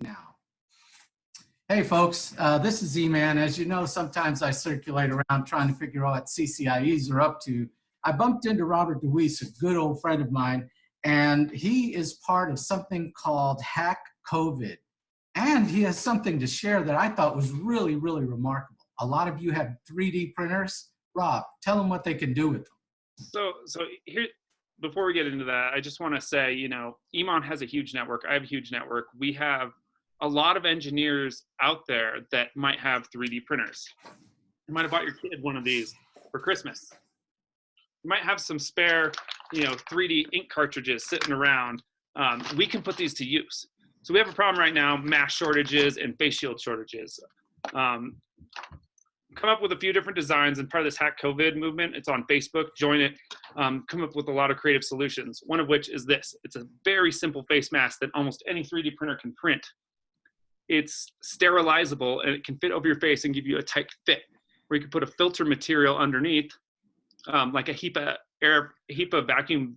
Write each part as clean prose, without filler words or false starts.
Now. Hey folks, this is Eman. As you know, sometimes I circulate around trying to figure out what CCIEs are up to. I bumped into Robert DeWeese, a good old friend of mine, and he is part of something called Hack COVID. And he has something to share that I thought was really, really remarkable. A lot of you have 3D printers. Rob, tell them what they can do with them. So here, before we get into that, I just want to say, Eman has a huge network. I have a huge network. We have a lot of engineers out there that might have 3D printers. You might have bought your kid one of these for Christmas. You might have some spare, 3D ink cartridges sitting around. We can put these to use. So we have a problem right now, mask shortages and face shield shortages. Come up with a few different designs and part of this Hack COVID movement. It's on Facebook, join it. Come up with a lot of creative solutions, one of which is this. It's a very simple face mask that almost any 3D printer can print. It's sterilizable and it can fit over your face and give you a tight fit, where you can put a filter material underneath, like a HEPA vacuum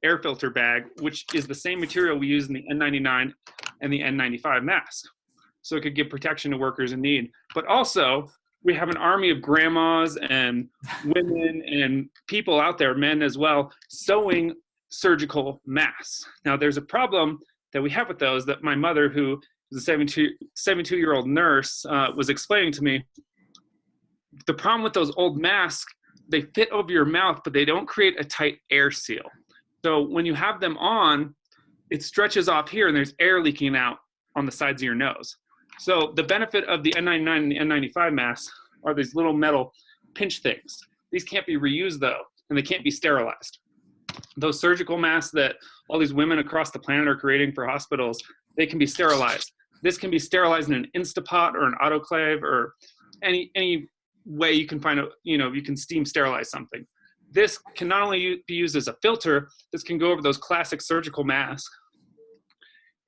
air filter bag, which is the same material we use in the N99 and the N95 mask. So it could give protection to workers in need. But also, we have an army of grandmas and women and people out there, men as well, sewing surgical masks. Now, there's a problem that we have with those that my mother, who is a 72-year-old nurse, was explaining to me. The problem with those old masks, they fit over your mouth, but they don't create a tight air seal. So when you have them on, it stretches off here and there's air leaking out on the sides of your nose. So the benefit of the N99 and the N95 masks are these little metal pinch things. These can't be reused though, and they can't be sterilized. Those surgical masks that all these women across the planet are creating for hospitals, they can be sterilized. This can be sterilized in an Instapot or an autoclave or any way you can find you can steam sterilize something. This can not only be used as a filter, this can go over those classic surgical masks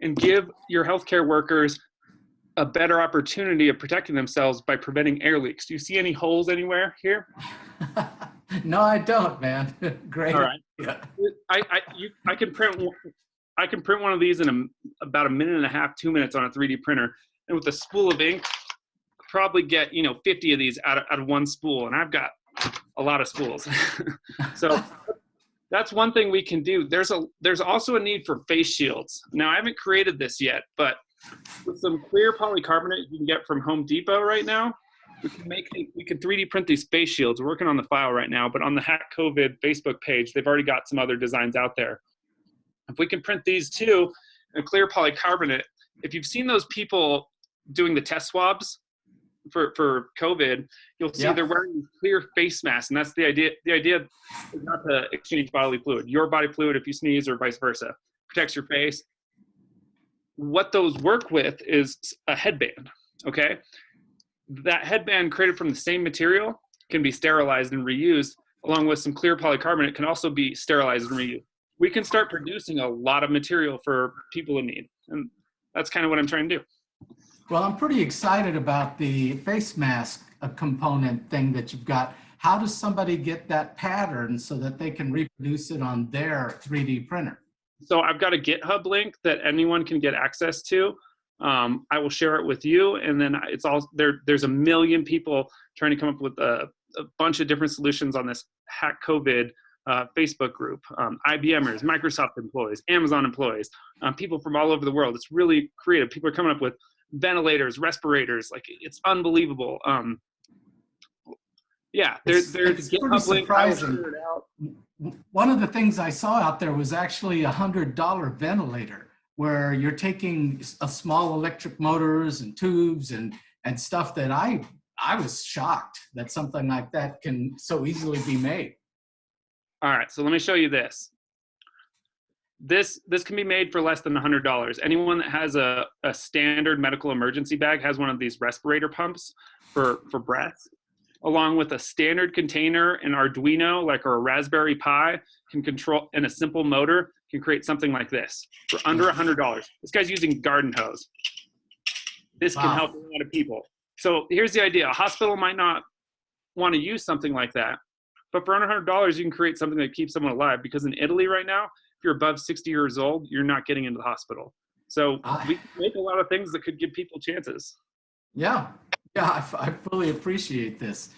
and give your healthcare workers a better opportunity of protecting themselves by preventing air leaks. Do you see any holes anywhere here? No, I don't, man. Great. All right. Yeah. I can print one of these in about a minute and a half, 2 minutes on a 3D printer, and with a spool of ink, probably get 50 of these out of one spool, and I've got a lot of spools. So that's one thing we can do. There's also a need for face shields. Now, I haven't created this yet, but with some clear polycarbonate you can get from Home Depot right now, we can 3D print these face shields. We're working on the file right now, but on the Hack COVID Facebook page, they've already got some other designs out there. If we can print these too, in clear polycarbonate, if you've seen those people doing the test swabs for COVID, you'll see they're wearing clear face masks, and that's the idea. The idea is not to exchange bodily fluid. Your body fluid, if you sneeze or vice versa, protects your face. What those work with is a headband, okay? That headband created from the same material can be sterilized and reused, along with some clear polycarbonate can also be sterilized and reused. We can start producing a lot of material for people in need, and that's kind of what I'm trying to do. Well, I'm pretty excited about the face mask component thing that you've got. How does somebody get that pattern so that they can reproduce it on their 3D printer? So I've got a GitHub link that anyone can get access to. I will share it with you, and then it's all there. There's a million people trying to come up with a bunch of different solutions on this Hack COVID Facebook group. IBMers, Microsoft employees, Amazon employees, people from all over the world. It's really creative. People are coming up with ventilators, respirators. Like, it's unbelievable. Yeah, there's a GitHub link. I will share it out. One of the things I saw out there was actually $100 ventilator, where you're taking a small electric motors and tubes and stuff that I was shocked that something like that can so easily be made. All right, so let me show you this. This can be made for less than $100. Anyone that has a standard medical emergency bag has one of these respirator pumps for breath, along with a standard container, an Arduino, like, or a Raspberry Pi, can control, and a simple motor can create something like this for under $100. This guy's using garden hose. This can help a lot of people. So here's the idea. A hospital might not want to use something like that, but for under $100, you can create something that keeps someone alive, because in Italy right now, if you're above 60 years old, you're not getting into the hospital. So I, we can make a lot of things that could give people chances. yeah, yeah, I fully appreciate this.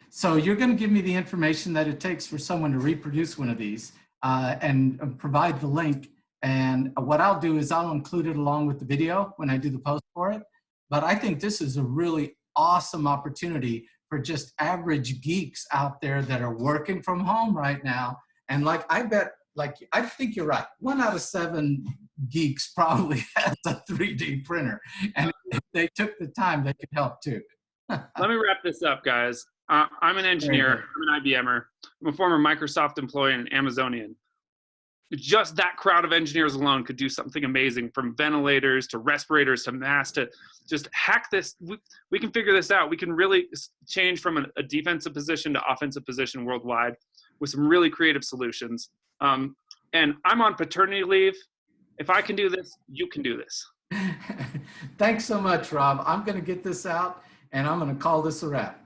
So you're going to give me the information that it takes for someone to reproduce one of these and provide the link. And what I'll do is I'll include it along with the video when I do the post for it. But I think this is a really awesome opportunity for just average geeks out there that are working from home right now. And like, I bet, like, I think you're right. 1 out of 7 geeks probably has a 3D printer. And if they took the time, they could help too. Let me wrap this up, guys. I'm an Very engineer. good. I'm an IBMer. I'm a former Microsoft employee and an Amazonian. Just that crowd of engineers alone could do something amazing, from ventilators to respirators to masks to just hack this. We can figure this out. We can really change from a defensive position to offensive position worldwide with some really creative solutions. And I'm on paternity leave. If I can do this, you can do this. Thanks so much, Rob. I'm going to get this out and I'm going to call this a wrap.